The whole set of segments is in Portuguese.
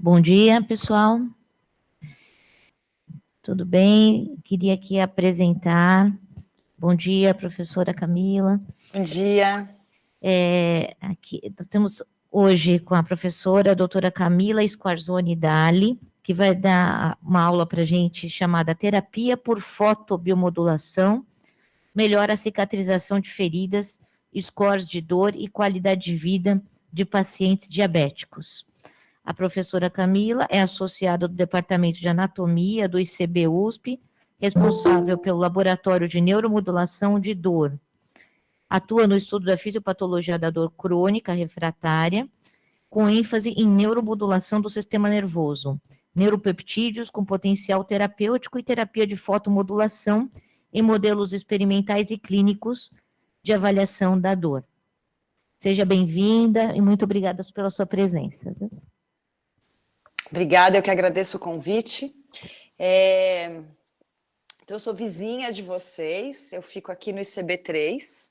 Bom dia, pessoal. Tudo bem? Queria aqui apresentar. Bom dia, professora Camila. Bom dia. Aqui nós temos hoje com a professora a doutora Camila Squarzoni Dali, que vai dar uma aula para a gente chamada Terapia por Fotobiomodulação, melhora a cicatrização de feridas, scores de dor e qualidade de vida de pacientes diabéticos. A professora Camila é associada do Departamento de Anatomia do ICB-USP, responsável pelo Laboratório de Neuromodulação de Dor. Atua no estudo da fisiopatologia da dor crônica refratária, com ênfase em neuromodulação do sistema nervoso, neuropeptídeos com potencial terapêutico e terapia de fotomodulação em modelos experimentais e clínicos de avaliação da dor. Seja bem-vinda e muito obrigada pela sua presença. Obrigada, eu que agradeço o convite. Então, eu sou vizinha de vocês, eu fico aqui no ICB3,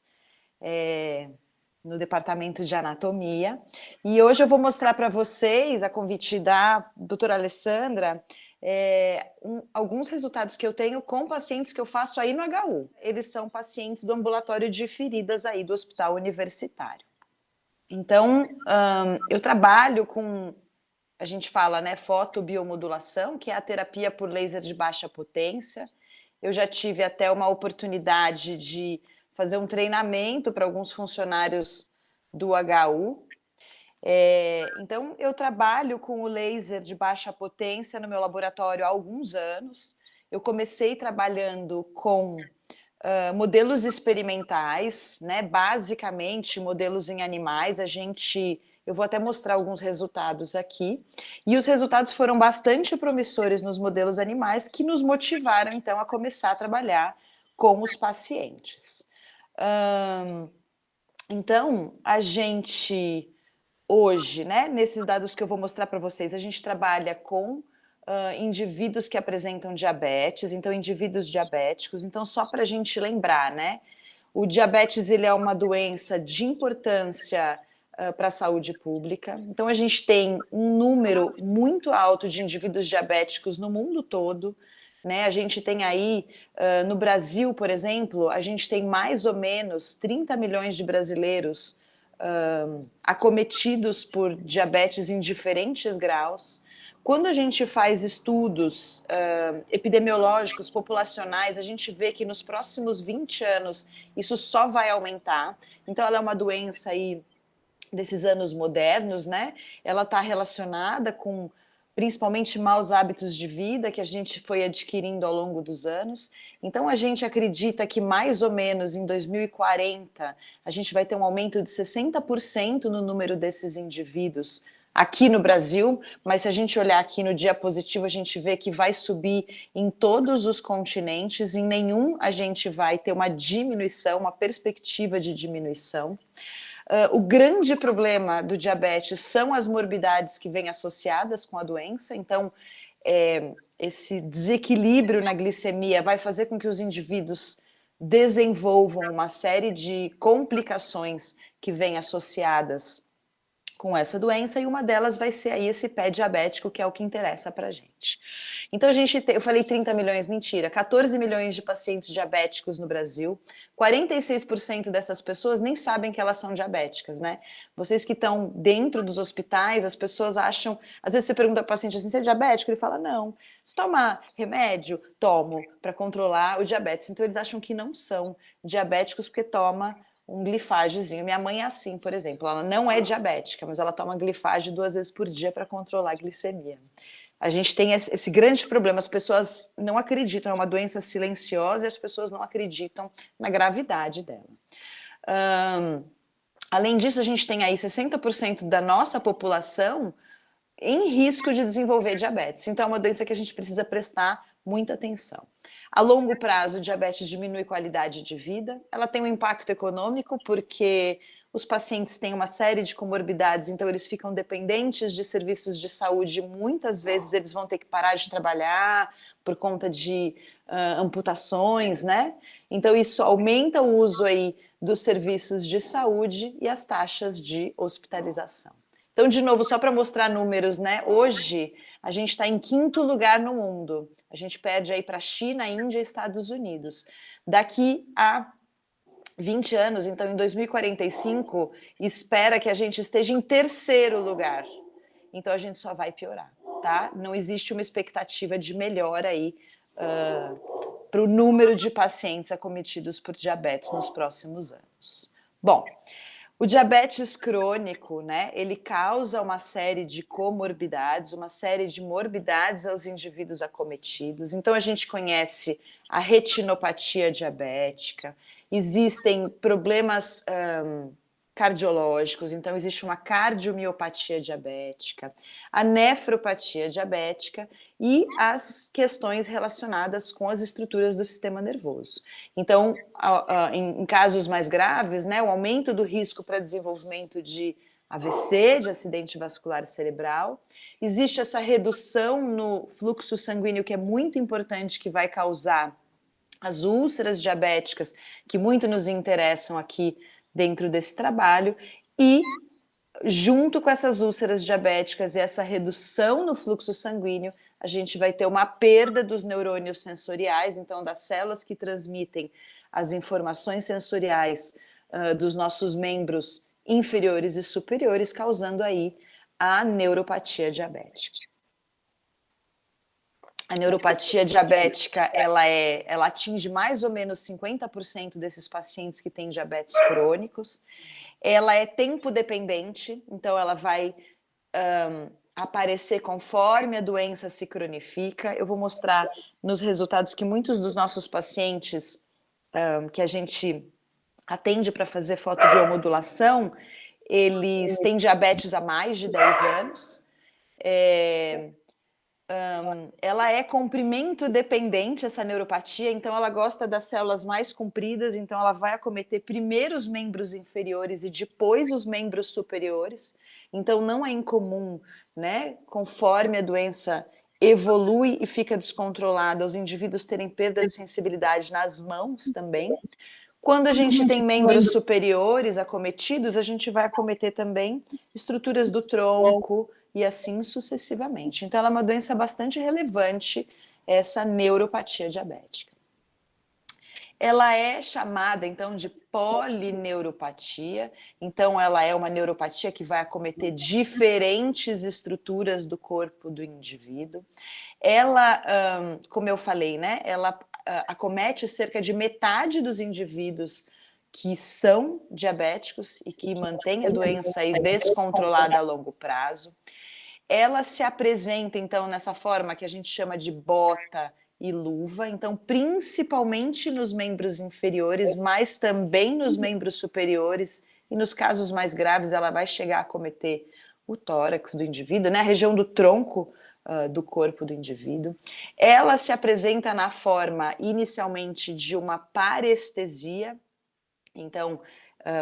no Departamento de Anatomia, e hoje eu vou mostrar para vocês, a convite da doutora Alessandra, alguns resultados que eu tenho com pacientes que eu faço aí no HU. Eles são pacientes do ambulatório de feridas aí do Hospital Universitário. Então, eu trabalho com... A gente fala, né, fotobiomodulação, que é a terapia por laser de baixa potência. Eu já tive até uma oportunidade de fazer um treinamento para alguns funcionários do HU. Então, eu trabalho com o laser de baixa potência no meu laboratório há alguns anos. Eu comecei trabalhando com modelos experimentais, né, basicamente modelos em animais. Eu vou até mostrar alguns resultados aqui. E os resultados foram bastante promissores nos modelos animais, que nos motivaram, então, a começar a trabalhar com os pacientes. Então, a gente, hoje, né, nesses dados que eu vou mostrar para vocês, a gente trabalha com indivíduos que apresentam diabetes, então, indivíduos diabéticos. Então, só para a gente lembrar, né, o diabetes ele é uma doença de importância para a saúde pública. Então, a gente tem um número muito alto de indivíduos diabéticos no mundo todo, né? A gente tem aí, no Brasil, por exemplo, a gente tem mais ou menos 30 milhões de brasileiros acometidos por diabetes em diferentes graus. Quando a gente faz estudos epidemiológicos, populacionais, a gente vê que nos próximos 20 anos isso só vai aumentar. Então, ela é uma doença aí desses anos modernos, né? Ela está relacionada com principalmente maus hábitos de vida que a gente foi adquirindo ao longo dos anos. Então, a gente acredita que mais ou menos em 2040 a gente vai ter um aumento de 60% no número desses indivíduos aqui no Brasil, mas se a gente olhar aqui no diapositivo, a gente vê que vai subir em todos os continentes, em nenhum a gente vai ter uma diminuição, uma perspectiva de diminuição. O grande problema do diabetes são as morbidades que vêm associadas com a doença. Então, esse desequilíbrio na glicemia vai fazer com que os indivíduos desenvolvam uma série de complicações que vêm associadas com essa doença, e uma delas vai ser aí esse pé diabético, que é o que interessa pra gente. Então, eu falei 30 milhões, mentira, 14 milhões de pacientes diabéticos no Brasil, 46% dessas pessoas nem sabem que elas são diabéticas, né? Vocês que estão dentro dos hospitais, as pessoas acham, às vezes você pergunta ao paciente assim, você é diabético? Ele fala, não. Você toma remédio? Tomo, para controlar o diabetes. Então, eles acham que não são diabéticos porque toma um glifágezinho. Minha mãe é assim, por exemplo, ela não é diabética, mas ela toma glifage 2 vezes por dia para controlar a glicemia. A gente tem esse grande problema, as pessoas não acreditam, é uma doença silenciosa e as pessoas não acreditam na gravidade dela. Além disso, a gente tem aí 60% da nossa população em risco de desenvolver diabetes. Então, é uma doença que a gente precisa prestar muita atenção. A longo prazo, o diabetes diminui qualidade de vida, ela tem um impacto econômico, porque os pacientes têm uma série de comorbidades, então eles ficam dependentes de serviços de saúde, muitas vezes eles vão ter que parar de trabalhar por conta de amputações, né? Então isso aumenta o uso aí dos serviços de saúde e as taxas de hospitalização. Então, de novo, só para mostrar números, né? Hoje, a gente está em 5º lugar no mundo. A gente perde aí para China, Índia e Estados Unidos. Daqui a 20 anos, então em 2045, espera que a gente esteja em 3º lugar. Então a gente só vai piorar, tá? Não existe uma expectativa de melhora aí para o número de pacientes acometidos por diabetes nos próximos anos. Bom, o diabetes crônico, né, ele causa uma série de comorbidades, uma série de morbidades aos indivíduos acometidos. Então, a gente conhece a retinopatia diabética, existem problemas cardiológicos, então existe uma cardiomiopatia diabética, a nefropatia diabética e as questões relacionadas com as estruturas do sistema nervoso. Então, em casos mais graves, né, o aumento do risco para desenvolvimento de AVC, de acidente vascular cerebral, existe essa redução no fluxo sanguíneo que é muito importante, que vai causar as úlceras diabéticas, que muito nos interessam aqui dentro desse trabalho, e junto com essas úlceras diabéticas e essa redução no fluxo sanguíneo, a gente vai ter uma perda dos neurônios sensoriais, então das células que transmitem as informações sensoriais dos nossos membros inferiores e superiores, causando aí a neuropatia diabética. A neuropatia diabética, ela atinge mais ou menos 50% desses pacientes que têm diabetes crônicos. Ela é tempo dependente, então ela vai aparecer conforme a doença se cronifica. Eu vou mostrar nos resultados que muitos dos nossos pacientes que a gente atende para fazer fotobiomodulação, eles têm diabetes há mais de 10 anos. Ela é comprimento dependente, essa neuropatia, então ela gosta das células mais compridas, então ela vai acometer primeiro os membros inferiores e depois os membros superiores. Então não é incomum, né, conforme a doença evolui e fica descontrolada, os indivíduos terem perda de sensibilidade nas mãos também. Quando a gente tem membros superiores acometidos, a gente vai acometer também estruturas do tronco e assim sucessivamente. Então, ela é uma doença bastante relevante, essa neuropatia diabética. Ela é chamada, então, de polineuropatia. Então, ela é uma neuropatia que vai acometer diferentes estruturas do corpo do indivíduo. Ela, como eu falei, né, ela acomete cerca de metade dos indivíduos que são diabéticos e que mantêm a doença aí descontrolada a longo prazo. Ela se apresenta, então, nessa forma que a gente chama de bota e luva, então, principalmente nos membros inferiores, mas também nos membros superiores, e nos casos mais graves ela vai chegar a acometer o tórax do indivíduo, né, a região do tronco do corpo do indivíduo. Ela se apresenta na forma, inicialmente, de uma parestesia, então,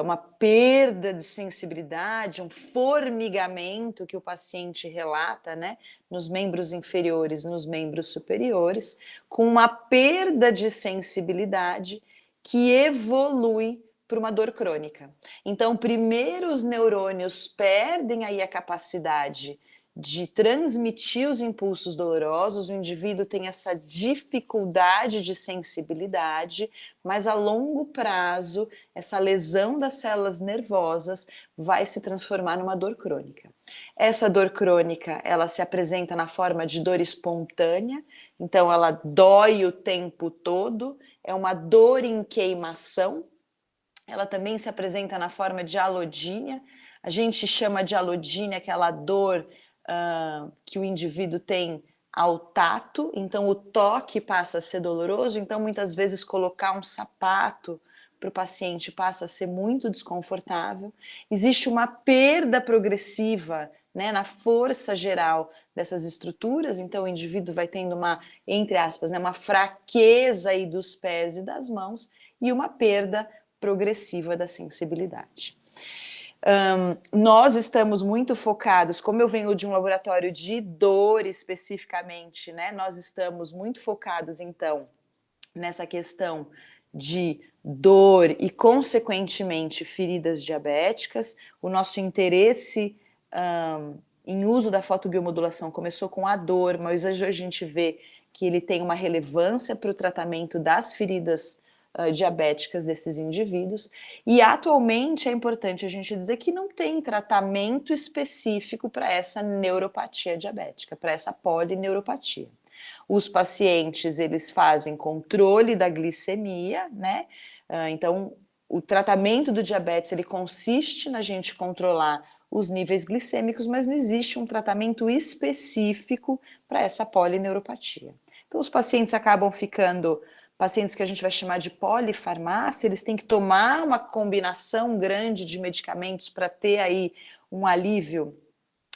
uma perda de sensibilidade, um formigamento que o paciente relata, né, nos membros inferiores, nos membros superiores, com uma perda de sensibilidade que evolui para uma dor crônica. Então, primeiro os neurônios perdem aí a capacidade de transmitir os impulsos dolorosos, o indivíduo tem essa dificuldade de sensibilidade, mas a longo prazo, essa lesão das células nervosas vai se transformar numa dor crônica. Essa dor crônica, ela se apresenta na forma de dor espontânea, então ela dói o tempo todo, é uma dor em queimação. Ela também se apresenta na forma de alodínia. A gente chama de alodínia aquela dor que o indivíduo tem ao tato, então o toque passa a ser doloroso, então muitas vezes colocar um sapato para o paciente passa a ser muito desconfortável. Existe uma perda progressiva, né, na força geral dessas estruturas, então o indivíduo vai tendo uma, entre aspas, né, uma fraqueza aí dos pés e das mãos e uma perda progressiva da sensibilidade. Nós estamos muito focados, como eu venho de um laboratório de dor especificamente, né? Nós estamos muito focados, então, nessa questão de dor e, consequentemente, feridas diabéticas. O nosso interesse em uso da fotobiomodulação começou com a dor, mas hoje a gente vê que ele tem uma relevância para o tratamento das feridas diabéticas desses indivíduos, e atualmente é importante a gente dizer que não tem tratamento específico para essa neuropatia diabética, para essa polineuropatia. Os pacientes, eles fazem controle da glicemia, né? Então, o tratamento do diabetes, ele consiste na gente controlar os níveis glicêmicos, mas não existe um tratamento específico para essa polineuropatia. Então, os pacientes acabam ficando pacientes que a gente vai chamar de polifarmácia, eles têm que tomar uma combinação grande de medicamentos para ter aí um alívio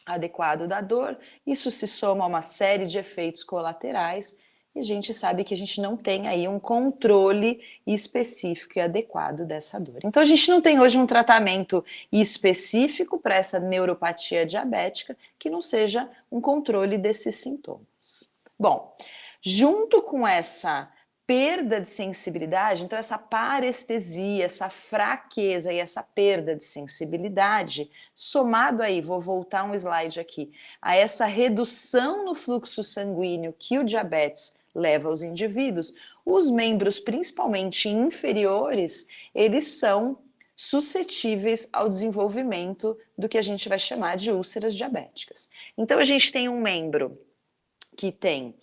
adequado da dor. Isso se soma a uma série de efeitos colaterais e a gente sabe que a gente não tem aí um controle específico e adequado dessa dor. Então a gente não tem hoje um tratamento específico para essa neuropatia diabética que não seja um controle desses sintomas. Bom, junto com essa perda de sensibilidade, então essa parestesia, essa fraqueza e essa perda de sensibilidade, somado aí, vou voltar um slide aqui, a essa redução no fluxo sanguíneo que o diabetes leva aos indivíduos, os membros principalmente inferiores, eles são suscetíveis ao desenvolvimento do que a gente vai chamar de úlceras diabéticas. Então a gente tem um membro que tem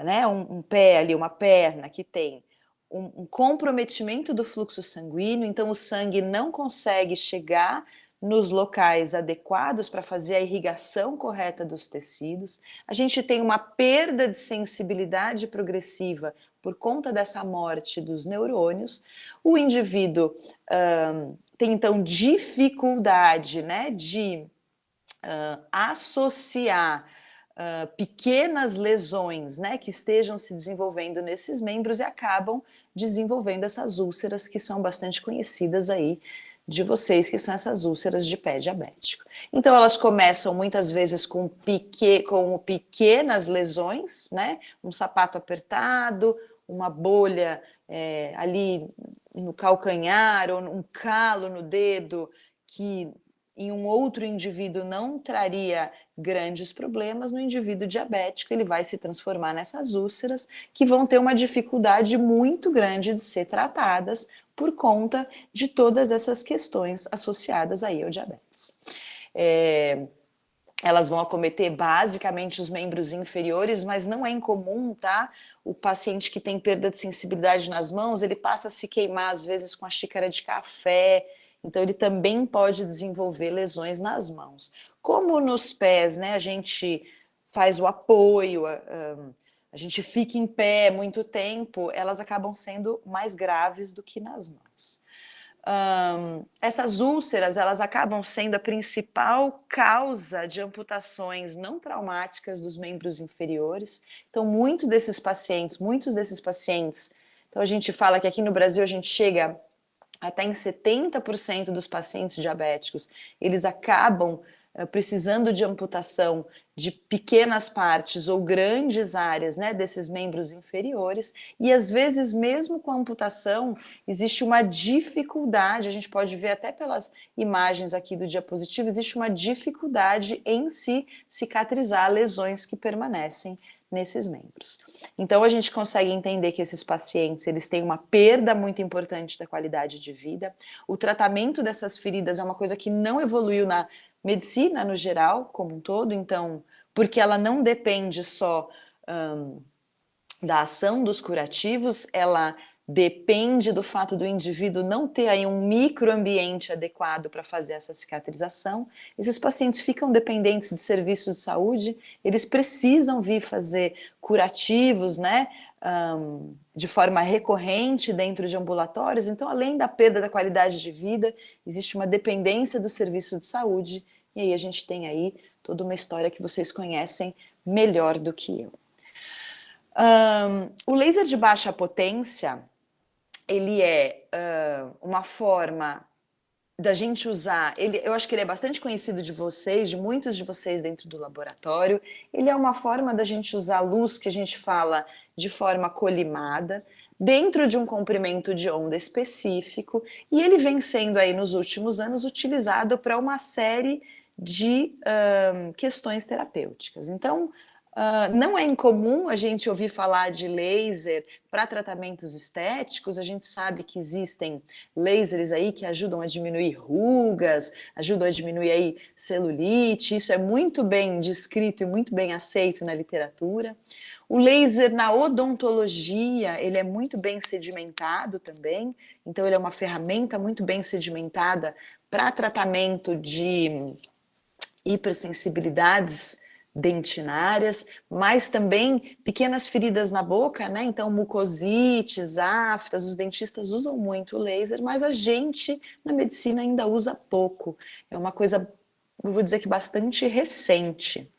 né, um pé ali, uma perna que tem um comprometimento do fluxo sanguíneo, então o sangue não consegue chegar nos locais adequados para fazer a irrigação correta dos tecidos. A gente tem uma perda de sensibilidade progressiva por conta dessa morte dos neurônios. O indivíduo tem então dificuldade, né, de associar pequenas lesões, né, que estejam se desenvolvendo nesses membros e acabam desenvolvendo essas úlceras que são bastante conhecidas aí de vocês, que são essas úlceras de pé diabético. Então elas começam muitas vezes com pequenas lesões, né, um sapato apertado, uma bolha ali no calcanhar ou um calo no dedo que em um outro indivíduo não traria grandes problemas, no indivíduo diabético ele vai se transformar nessas úlceras que vão ter uma dificuldade muito grande de ser tratadas por conta de todas essas questões associadas aí ao diabetes. Elas vão acometer basicamente os membros inferiores, mas não é incomum, tá? O paciente que tem perda de sensibilidade nas mãos, ele passa a se queimar às vezes com a xícara de café, então ele também pode desenvolver lesões nas mãos. Como nos pés, né, a gente faz o apoio, a gente fica em pé muito tempo, elas acabam sendo mais graves do que nas mãos. Essas úlceras, elas acabam sendo a principal causa de amputações não traumáticas dos membros inferiores. Então, muitos desses pacientes, então a gente fala que aqui no Brasil a gente chega até em 70% dos pacientes diabéticos, eles acabam precisando de amputação de pequenas partes ou grandes áreas, né, desses membros inferiores, e às vezes mesmo com a amputação existe uma dificuldade, a gente pode ver até pelas imagens aqui do diapositivo, existe uma dificuldade em se cicatrizar lesões que permanecem nesses membros. Então a gente consegue entender que esses pacientes, eles têm uma perda muito importante da qualidade de vida. O tratamento dessas feridas é uma coisa que não evoluiu na medicina no geral, como um todo, então, porque ela não depende só da ação dos curativos, ela depende do fato do indivíduo não ter aí um microambiente adequado para fazer essa cicatrização. Esses pacientes ficam dependentes de serviços de saúde, eles precisam vir fazer curativos, né, de forma recorrente dentro de ambulatórios. Então, além da perda da qualidade de vida, existe uma dependência do serviço de saúde, e aí a gente tem aí toda uma história que vocês conhecem melhor do que eu. O laser de baixa potência, ele é uma forma da gente usar, eu acho que ele é bastante conhecido de vocês, de muitos de vocês dentro do laboratório. Ele é uma forma da gente usar luz que a gente fala de forma colimada, dentro de um comprimento de onda específico, e ele vem sendo aí nos últimos anos utilizado para uma série de questões terapêuticas. Então, não é incomum a gente ouvir falar de laser para tratamentos estéticos. A gente sabe que existem lasers aí que ajudam a diminuir rugas, ajudam a diminuir aí celulite. Isso é muito bem descrito e muito bem aceito na literatura. O laser na odontologia, ele é muito bem sedimentado também. Então, ele é uma ferramenta muito bem sedimentada para tratamento de hipersensibilidades dentinárias, mas também pequenas feridas na boca, né? Então, mucosites, aftas, os dentistas usam muito o laser, mas a gente na medicina ainda usa pouco. É uma coisa, eu vou dizer que bastante recente.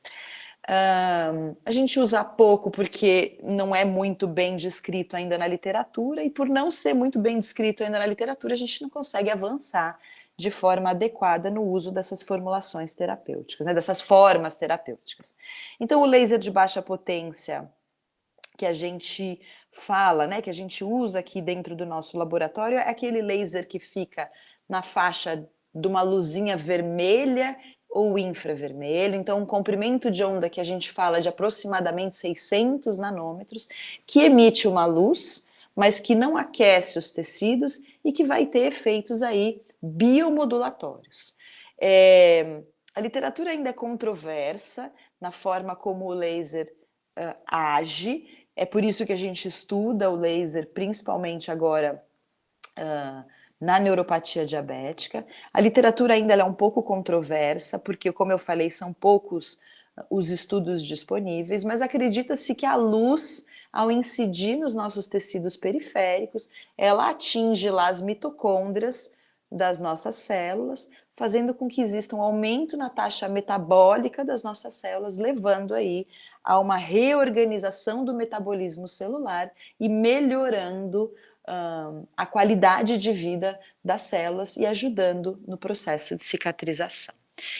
A gente usa pouco porque não é muito bem descrito ainda na literatura, e por não ser muito bem descrito ainda na literatura, a gente não consegue avançar de forma adequada no uso dessas formulações terapêuticas, né, dessas formas terapêuticas. Então, o laser de baixa potência que a gente fala, né, que a gente usa aqui dentro do nosso laboratório, é aquele laser que fica na faixa de uma luzinha vermelha ou infravermelho. Então, um comprimento de onda que a gente fala de aproximadamente 600 nanômetros, que emite uma luz, mas que não aquece os tecidos e que vai ter efeitos aí biomodulatórios. A literatura ainda é controversa na forma como o laser age. É por isso que a gente estuda o laser, principalmente agora na neuropatia diabética. A literatura ainda é um pouco controversa, porque, como eu falei, são poucos os estudos disponíveis, mas acredita-se que a luz, ao incidir nos nossos tecidos periféricos, ela atinge lá as mitocôndrias das nossas células, fazendo com que exista um aumento na taxa metabólica das nossas células, levando aí a uma reorganização do metabolismo celular e melhorando a qualidade de vida das células e ajudando no processo de cicatrização.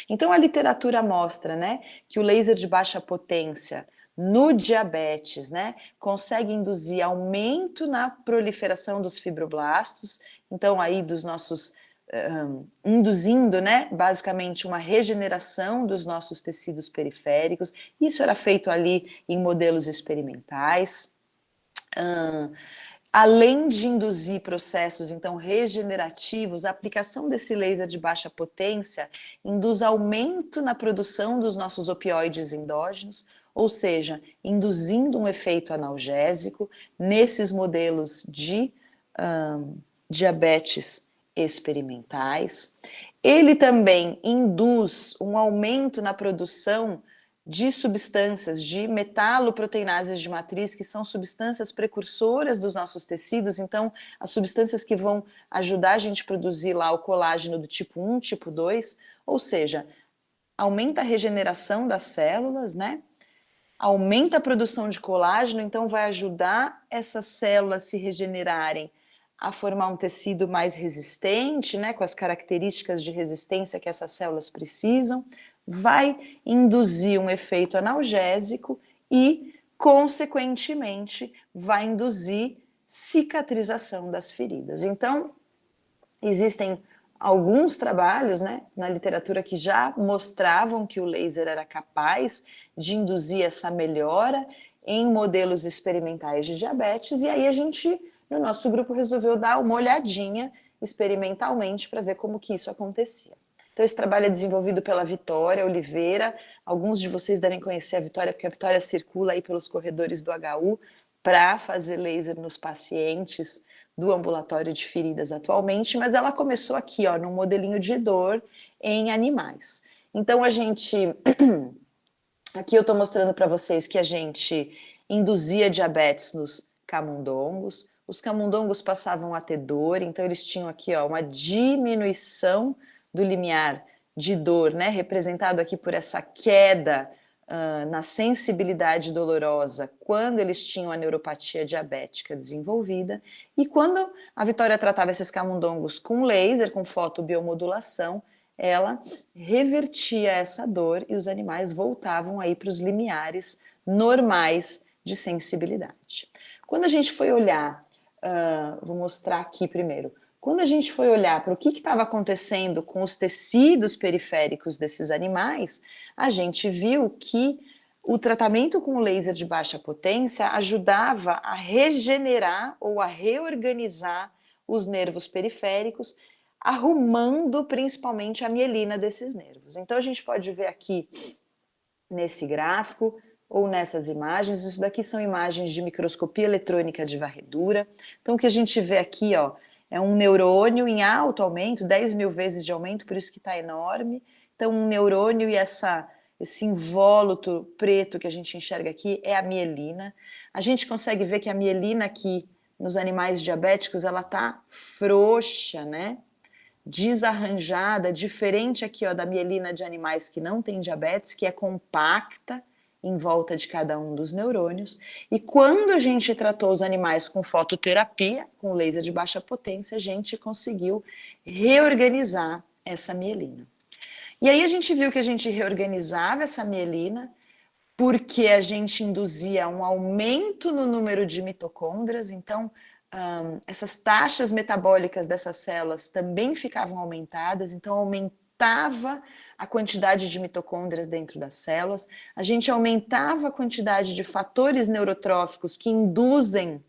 Então, a literatura mostra, né, que o laser de baixa potência no diabetes, né, consegue induzir aumento na proliferação dos fibroblastos, então aí dos nossos induzindo, né, basicamente uma regeneração dos nossos tecidos periféricos. Isso era feito ali em modelos experimentais. Além de induzir processos, então, regenerativos, a aplicação desse laser de baixa potência induz aumento na produção dos nossos opioides endógenos, ou seja, induzindo um efeito analgésico nesses modelos de diabetes experimentais. Ele também induz um aumento na produção de substâncias de metaloproteinases de matriz, que são substâncias precursoras dos nossos tecidos. Então, as substâncias que vão ajudar a gente a produzir lá o colágeno do tipo 1, tipo 2, ou seja, aumenta a regeneração das células, né? Aumenta a produção de colágeno, então vai ajudar essas células a se regenerarem, a formar um tecido mais resistente, né, com as características de resistência que essas células precisam, vai induzir um efeito analgésico e, consequentemente, vai induzir cicatrização das feridas. Então, existem alguns trabalhos, né, na literatura que já mostravam que o laser era capaz de induzir essa melhora em modelos experimentais de diabetes, e aí a gente, no nosso grupo, resolveu dar uma olhadinha experimentalmente para ver como que isso acontecia. Então, esse trabalho é desenvolvido pela Vitória Oliveira. Alguns de vocês devem conhecer a Vitória, porque a Vitória circula aí pelos corredores do HU para fazer laser nos pacientes do ambulatório de feridas atualmente, mas ela começou aqui, ó, num modelinho de dor em animais. Então, a gente... Aqui eu estou mostrando para vocês que a gente induzia diabetes nos camundongos. Os camundongos passavam a ter dor, então eles tinham aqui, ó, uma diminuição do limiar de dor, né, representado aqui por essa queda na sensibilidade dolorosa quando eles tinham a neuropatia diabética desenvolvida. E quando a Vitória tratava esses camundongos com laser, com fotobiomodulação, ela revertia essa dor e os animais voltavam aí para os limiares normais de sensibilidade. Quando a gente foi olhar, vou mostrar aqui primeiro, Quando a gente foi olhar para o que estava acontecendo com os tecidos periféricos desses animais, a gente viu que o tratamento com laser de baixa potência ajudava a regenerar ou a reorganizar os nervos periféricos, arrumando principalmente a mielina desses nervos. Então a gente pode ver aqui nesse gráfico ou nessas imagens, isso daqui são imagens de microscopia eletrônica de varredura. Então o que a gente vê aqui, ó, é um neurônio em alto aumento, 10 mil vezes de aumento, por isso que está enorme. Então um neurônio e esse invólucro preto que a gente enxerga aqui é a mielina. A gente consegue ver que a mielina aqui nos animais diabéticos, ela tá frouxa, né? Desarranjada, diferente aqui ó, da mielina de animais que não têm diabetes, que é compacta em volta de cada um dos neurônios. E quando a gente tratou os animais com fototerapia, com laser de baixa potência, a gente conseguiu reorganizar essa mielina. E aí a gente viu que a gente reorganizava essa mielina porque a gente induzia um aumento no número de mitocôndrias, então essas taxas metabólicas dessas células também ficavam aumentadas, então aumentava a quantidade de mitocôndrias dentro das células, a gente aumentava a quantidade de fatores neurotróficos que induzem,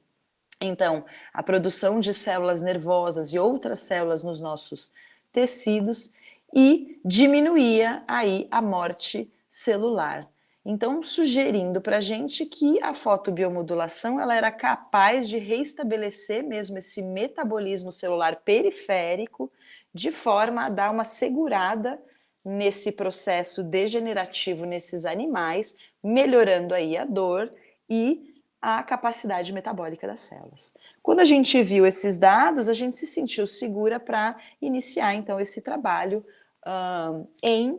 então, a produção de células nervosas e outras células nos nossos tecidos e diminuía aí a morte celular. Então, sugerindo para a gente que a fotobiomodulação ela era capaz de reestabelecer mesmo esse metabolismo celular periférico de forma a dar uma segurada nesse processo degenerativo nesses animais, melhorando aí a dor e a capacidade metabólica das células. Quando a gente viu esses dados, a gente se sentiu segura para iniciar então esse trabalho em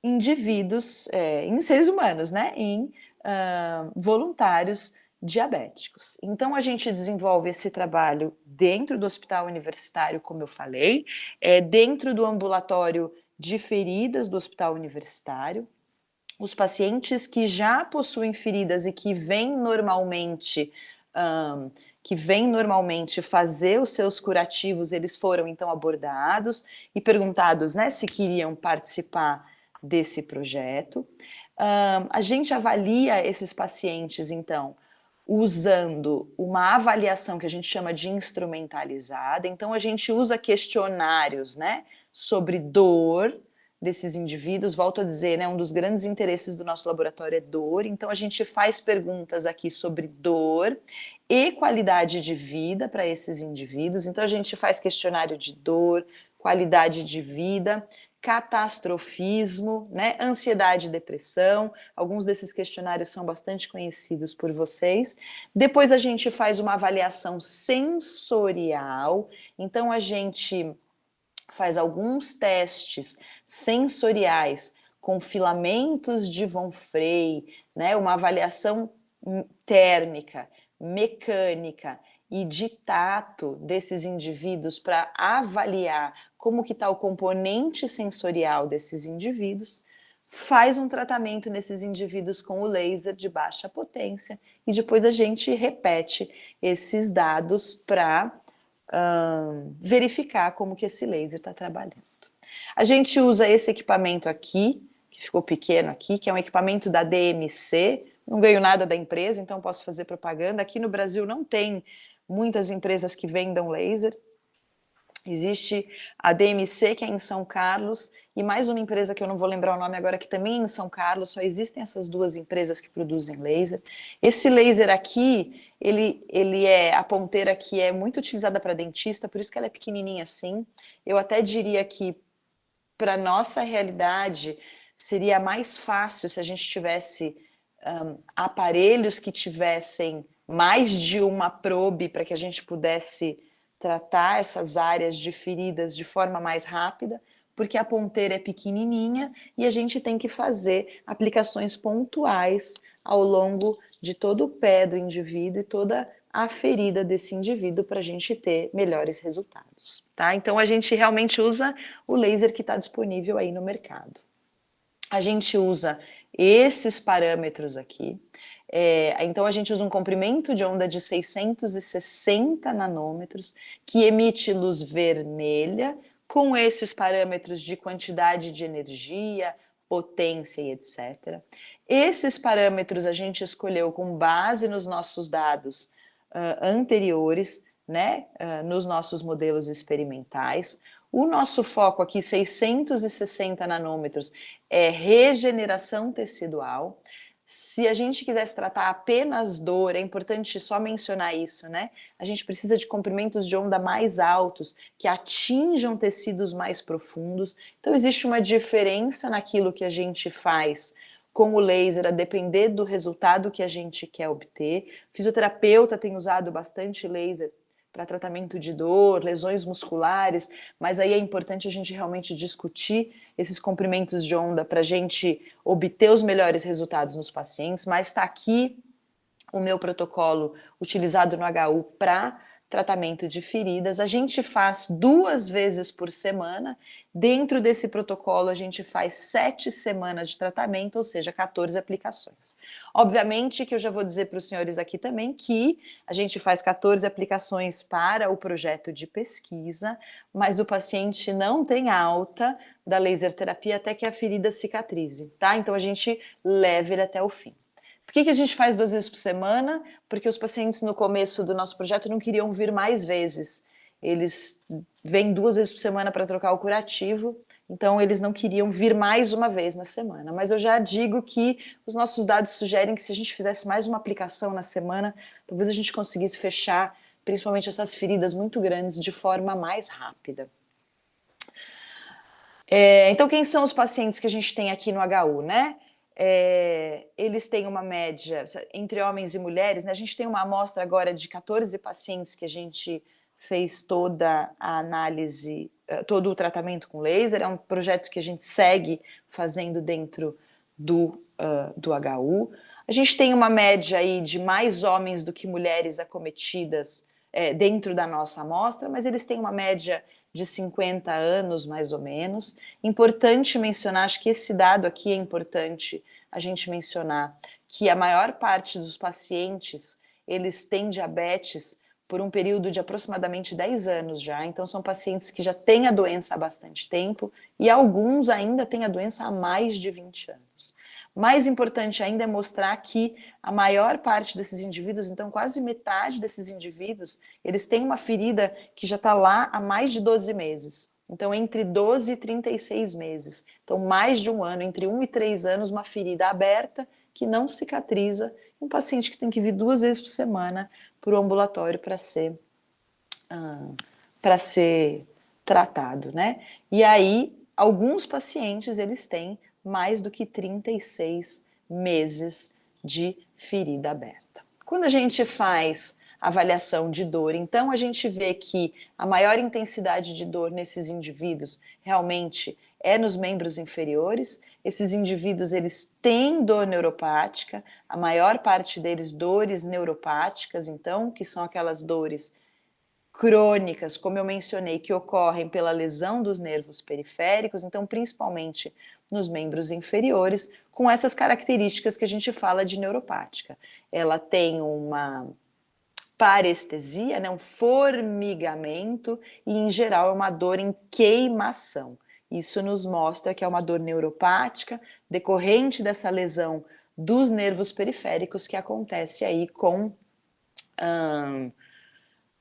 indivíduos, em seres humanos, né? Em voluntários diabéticos. Então a gente desenvolve esse trabalho dentro do hospital universitário, como eu falei, dentro do ambulatório de feridas do hospital universitário. Os pacientes que já possuem feridas e que vêm normalmente fazer os seus curativos, eles foram então abordados e perguntados, né, se queriam participar desse projeto. A gente avalia esses pacientes, então, usando uma avaliação que a gente chama de instrumentalizada. Então, a gente usa questionários, né, sobre dor desses indivíduos. Volto a dizer, né, um dos grandes interesses do nosso laboratório é dor. Então, a gente faz perguntas aqui sobre dor e qualidade de vida para esses indivíduos. Então, a gente faz questionário de dor, qualidade de vida, catastrofismo, né, ansiedade e depressão. Alguns desses questionários são bastante conhecidos por vocês. Depois a gente faz uma avaliação sensorial. Então a gente faz alguns testes sensoriais com filamentos de Von Frey, né, uma avaliação térmica, mecânica e de tato desses indivíduos para avaliar como que está o componente sensorial desses indivíduos, faz um tratamento nesses indivíduos com o laser de baixa potência e depois a gente repete esses dados para verificar como que esse laser está trabalhando. A gente usa esse equipamento aqui, que ficou pequeno aqui, que é um equipamento da DMC, não ganho nada da empresa, então posso fazer propaganda. Aqui no Brasil não tem muitas empresas que vendam laser. Existe a DMC, que é em São Carlos, e mais uma empresa que eu não vou lembrar o nome agora, que também é em São Carlos. Só existem essas duas empresas que produzem laser. Esse laser aqui, a ponteira aqui é muito utilizada para dentista, por isso que ela é pequenininha assim. Eu até diria que, para nossa realidade, seria mais fácil se a gente tivesse aparelhos que tivessem mais de uma probe para que a gente pudesse tratar essas áreas de feridas de forma mais rápida, porque a ponteira é pequenininha e a gente tem que fazer aplicações pontuais ao longo de todo o pé do indivíduo e toda a ferida desse indivíduo para a gente ter melhores resultados, tá? Então a gente realmente usa o laser que está disponível aí no mercado. A gente usa esses parâmetros aqui. Então a gente usa um comprimento de onda de 660 nanômetros, que emite luz vermelha, com esses parâmetros de quantidade de energia, potência e etc. Esses parâmetros a gente escolheu com base nos nossos dados anteriores, né, nos nossos modelos experimentais. O nosso foco aqui, 660 nanômetros, é regeneração tecidual. Se a gente quisesse tratar apenas dor, é importante só mencionar isso, né? A gente precisa de comprimentos de onda mais altos, que atinjam tecidos mais profundos. Então, existe uma diferença naquilo que a gente faz com o laser, a depender do resultado que a gente quer obter. O fisioterapeuta tem usado bastante laser para tratamento de dor, lesões musculares, mas aí é importante a gente realmente discutir esses comprimentos de onda para a gente obter os melhores resultados nos pacientes, mas está aqui o meu protocolo utilizado no HU para tratamento de feridas. A gente faz 2 vezes por semana. Dentro desse protocolo, a gente faz 7 semanas de tratamento, ou seja, 14 aplicações. Obviamente que eu já vou dizer para os senhores aqui também que a gente faz 14 aplicações para o projeto de pesquisa, mas o paciente não tem alta da laser terapia até que a ferida cicatrize, tá? Então a gente leva ele até o fim. Por que a gente faz 2 vezes por semana? Porque os pacientes no começo do nosso projeto não queriam vir mais vezes. Eles vêm 2 vezes por semana para trocar o curativo, então eles não queriam vir mais uma vez na semana. Mas eu já digo que os nossos dados sugerem que se a gente fizesse mais uma aplicação na semana, talvez a gente conseguisse fechar principalmente essas feridas muito grandes de forma mais rápida. Então quem são os pacientes que a gente tem aqui no HU, né? Eles têm uma média, entre homens e mulheres, né? A gente tem uma amostra agora de 14 pacientes que a gente fez toda a análise, todo o tratamento com laser. É um projeto que a gente segue fazendo dentro do HU. A gente tem uma média aí de mais homens do que mulheres acometidas dentro da nossa amostra, mas eles têm uma média de 50 anos, mais ou menos. Importante mencionar, acho que esse dado aqui é importante a gente mencionar, que a maior parte dos pacientes, eles têm diabetes por um período de aproximadamente 10 anos já, então são pacientes que já têm a doença há bastante tempo e alguns ainda têm a doença há mais de 20 anos. Mais importante ainda é mostrar que a maior parte desses indivíduos, então quase metade desses indivíduos, eles têm uma ferida que já está lá há mais de 12 meses. Então, entre 12 e 36 meses. Então, mais de um ano, entre 1 e 3 anos, uma ferida aberta que não cicatriza. Um paciente que tem que vir 2 vezes por semana para o ambulatório para ser tratado, né? E aí, alguns pacientes, eles têm mais do que 36 meses de ferida aberta. Quando a gente faz avaliação de dor, então a gente vê que a maior intensidade de dor nesses indivíduos realmente é nos membros inferiores. Esses indivíduos, eles têm dor neuropática, a maior parte deles dores neuropáticas, então, que são aquelas dores crônicas, como eu mencionei, que ocorrem pela lesão dos nervos periféricos, então principalmente nos membros inferiores, com essas características que a gente fala de neuropática. Ela tem uma parestesia, né, um formigamento e, em geral, é uma dor em queimação. Isso nos mostra que é uma dor neuropática decorrente dessa lesão dos nervos periféricos que acontece aí com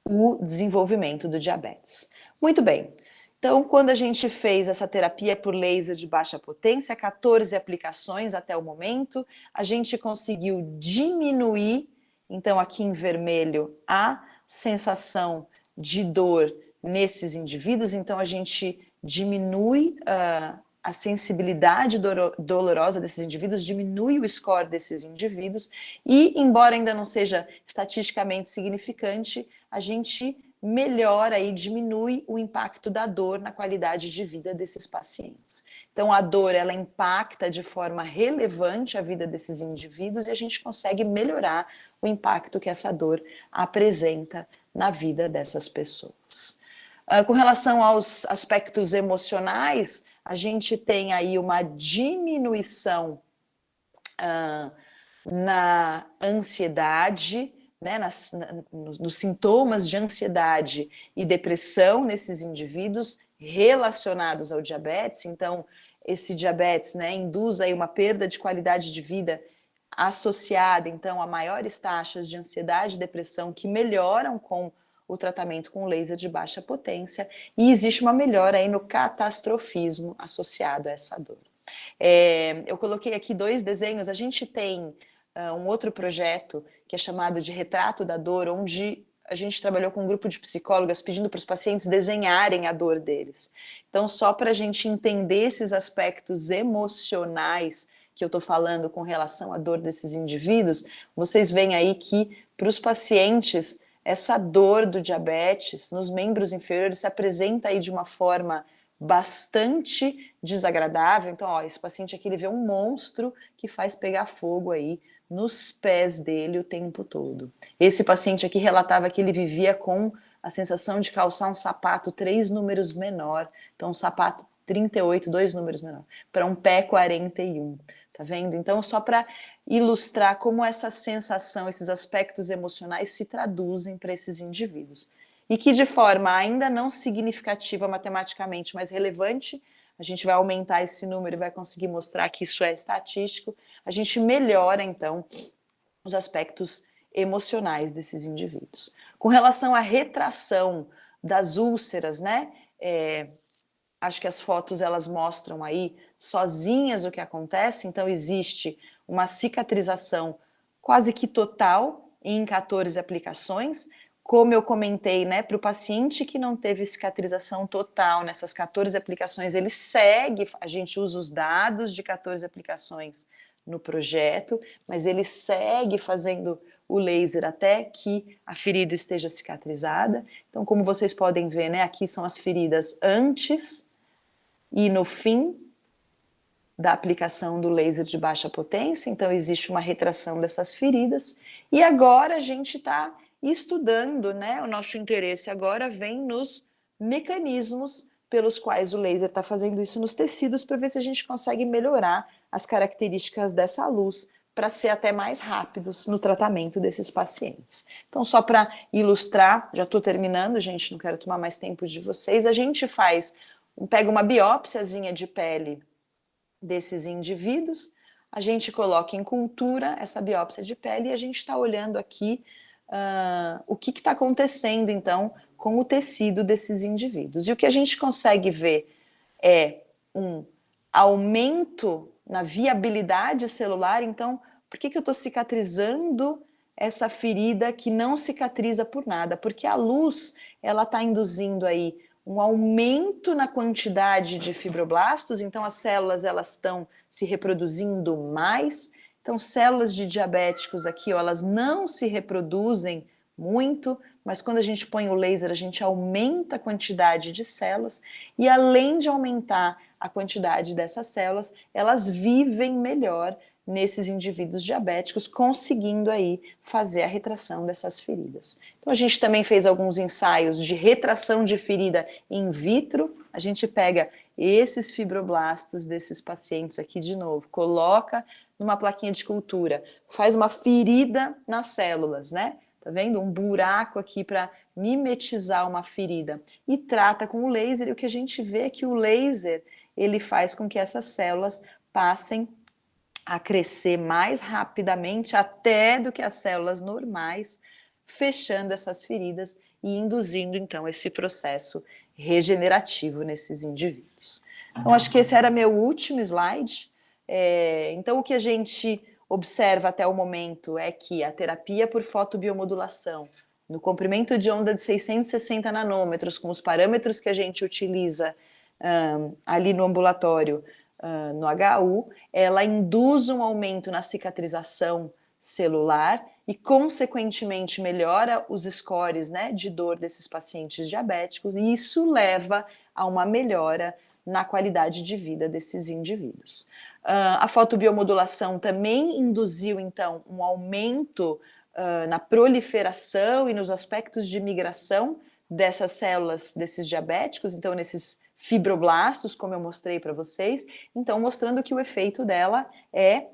o desenvolvimento do diabetes. Muito bem, então quando a gente fez essa terapia por laser de baixa potência, 14 aplicações até o momento, a gente conseguiu diminuir, então aqui em vermelho, a sensação de dor nesses indivíduos, então a gente diminui a sensibilidade dolorosa desses indivíduos, diminui o score desses indivíduos e, embora ainda não seja estatisticamente significante, a gente melhora e diminui o impacto da dor na qualidade de vida desses pacientes. Então, a dor, ela impacta de forma relevante a vida desses indivíduos e a gente consegue melhorar o impacto que essa dor apresenta na vida dessas pessoas. Com relação aos aspectos emocionais, a gente tem aí uma diminuição na ansiedade, né, nos sintomas de ansiedade e depressão nesses indivíduos relacionados ao diabetes. Então, esse diabetes, né, induz aí uma perda de qualidade de vida associada, então, a maiores taxas de ansiedade e depressão que melhoram com o tratamento com laser de baixa potência, e existe uma melhora aí no catastrofismo associado a essa dor. Eu coloquei aqui 2 desenhos, a gente tem um outro projeto que é chamado de Retrato da Dor, onde a gente trabalhou com um grupo de psicólogas pedindo para os pacientes desenharem a dor deles. Então, só para a gente entender esses aspectos emocionais que eu estou falando com relação à dor desses indivíduos, vocês veem aí que para os pacientes essa dor do diabetes nos membros inferiores se apresenta aí de uma forma bastante desagradável. Então, ó, esse paciente aqui, ele vê um monstro que faz pegar fogo aí nos pés dele o tempo todo. Esse paciente aqui relatava que ele vivia com a sensação de calçar um sapato 3 números menor, então um sapato 38, 2 números menor, para um pé 41. Tá vendo? Então, só para ilustrar como essa sensação, esses aspectos emocionais se traduzem para esses indivíduos. E que de forma ainda não significativa matematicamente, mas relevante, a gente vai aumentar esse número e vai conseguir mostrar que isso é estatístico, a gente melhora, então, os aspectos emocionais desses indivíduos. Com relação à retração das úlceras, né? Acho que as fotos elas mostram aí sozinhas o que acontece, então existe uma cicatrização quase que total em 14 aplicações. Como eu comentei, né, para o paciente que não teve cicatrização total nessas 14 aplicações, ele segue, a gente usa os dados de 14 aplicações no projeto, mas ele segue fazendo o laser até que a ferida esteja cicatrizada. Então, como vocês podem ver, né, aqui são as feridas antes e no fim da aplicação do laser de baixa potência, então existe uma retração dessas feridas, e agora a gente está estudando, né, o nosso interesse agora vem nos mecanismos pelos quais o laser está fazendo isso nos tecidos, para ver se a gente consegue melhorar as características dessa luz, para ser até mais rápidos no tratamento desses pacientes. Então, só para ilustrar, já estou terminando, gente, não quero tomar mais tempo de vocês, a gente pega uma biópsiazinha de pele desses indivíduos, a gente coloca em cultura essa biópsia de pele e a gente está olhando aqui o que está acontecendo, então, com o tecido desses indivíduos. E o que a gente consegue ver é um aumento na viabilidade celular. Então, por que eu estou cicatrizando essa ferida que não cicatriza por nada? Porque a luz, ela está induzindo aí um aumento na quantidade de fibroblastos, então as células elas estão se reproduzindo mais. Então, células de diabéticos aqui, ó, elas não se reproduzem muito, mas quando a gente põe o laser, a gente aumenta a quantidade de células, e além de aumentar a quantidade dessas células, elas vivem melhor nesses indivíduos diabéticos, conseguindo aí fazer a retração dessas feridas. Então a gente também fez alguns ensaios de retração de ferida in vitro, a gente pega esses fibroblastos desses pacientes aqui de novo, coloca numa plaquinha de cultura, faz uma ferida nas células, né? Tá vendo? Um buraco aqui para mimetizar uma ferida e trata com o laser, e o que a gente vê é que o laser, ele faz com que essas células passem a crescer mais rapidamente até do que as células normais, fechando essas feridas e induzindo, então, esse processo regenerativo nesses indivíduos. Então, acho que esse era meu último slide. Então, o que a gente observa até o momento é que a terapia por fotobiomodulação, no comprimento de onda de 660 nanômetros, com os parâmetros que a gente utiliza ali no ambulatório, no HU, ela induz um aumento na cicatrização celular e, consequentemente, melhora os scores, né, de dor desses pacientes diabéticos, e isso leva a uma melhora na qualidade de vida desses indivíduos. A fotobiomodulação também induziu, então, um aumento na proliferação e nos aspectos de migração dessas células, desses diabéticos, então, nesses fibroblastos, como eu mostrei para vocês, então mostrando que o efeito dela é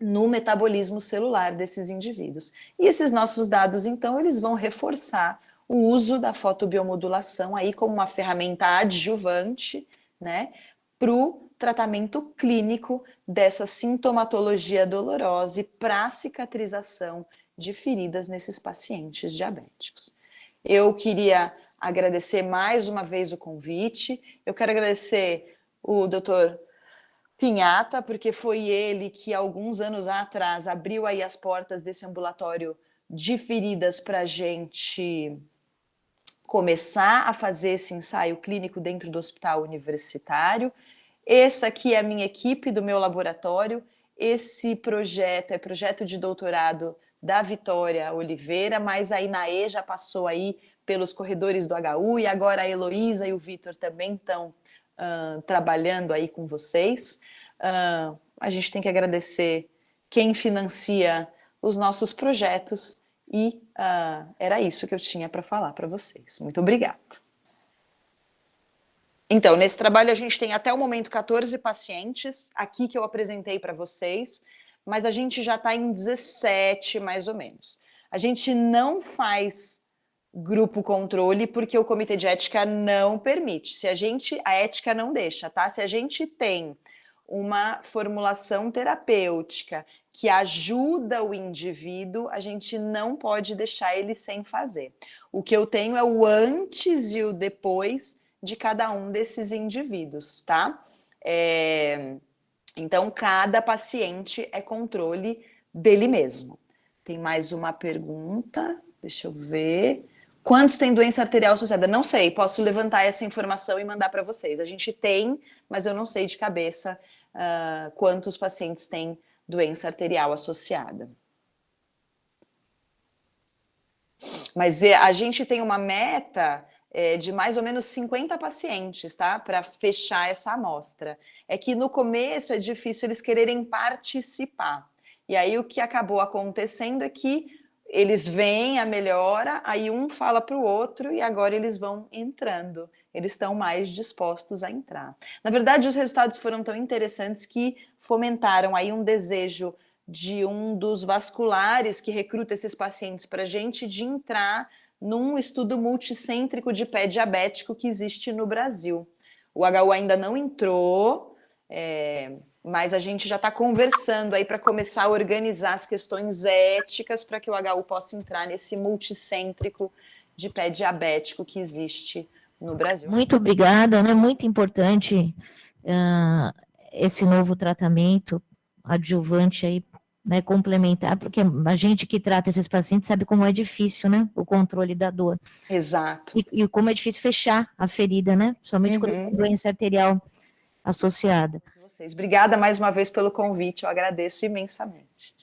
no metabolismo celular desses indivíduos. E esses nossos dados, então, eles vão reforçar o uso da fotobiomodulação aí como uma ferramenta adjuvante, né, para o tratamento clínico dessa sintomatologia dolorosa e para a cicatrização de feridas nesses pacientes diabéticos. Eu queria agradecer mais uma vez o convite, eu quero agradecer o Dr. Pinhata, porque foi ele que, alguns anos atrás, abriu aí as portas desse ambulatório de feridas para a gente começar a fazer esse ensaio clínico dentro do hospital universitário. Essa aqui é a minha equipe do meu laboratório. Esse projeto é projeto de doutorado da Vitória Oliveira, mas a Inaê já passou aí pelos corredores do HU e agora a Heloísa e o Vitor também estão trabalhando aí com vocês. A gente tem que agradecer quem financia os nossos projetos e era isso que eu tinha para falar para vocês. Muito obrigada. Então, nesse trabalho a gente tem até o momento 14 pacientes, aqui que eu apresentei para vocês, mas a gente já está em 17 mais ou menos. A gente não faz grupo controle porque o comitê de ética não permite. A ética não deixa, tá? Se a gente tem uma formulação terapêutica que ajuda o indivíduo, a gente não pode deixar ele sem fazer. O que eu tenho é o antes e o depois de cada um desses indivíduos, tá? Então, cada paciente é controle dele mesmo. Tem mais uma pergunta, deixa eu ver. Quantos têm doença arterial associada? Não sei, posso levantar essa informação e mandar para vocês. A gente tem, mas eu não sei de cabeça quantos pacientes têm doença arterial associada. Mas a gente tem uma meta de mais ou menos 50 pacientes, tá? Para fechar essa amostra. É que no começo é difícil eles quererem participar. E aí o que acabou acontecendo é que eles veem a melhora, aí um fala para o outro e agora eles vão entrando. Eles estão mais dispostos a entrar. Na verdade, os resultados foram tão interessantes que fomentaram aí um desejo de um dos vasculares que recruta esses pacientes para a gente de entrar num estudo multicêntrico de pé diabético que existe no Brasil. O HU ainda não entrou, mas a gente já está conversando aí para começar a organizar as questões éticas para que o HU possa entrar nesse multicêntrico de pé diabético que existe no Brasil. Muito obrigada, né? Muito importante esse novo tratamento adjuvante aí, né, complementar, porque a gente que trata esses pacientes sabe como é difícil, né, o controle da dor. Exato. E como é difícil fechar a ferida, né, somente quando tem doença arterial associada. Obrigada mais uma vez pelo convite, eu agradeço imensamente.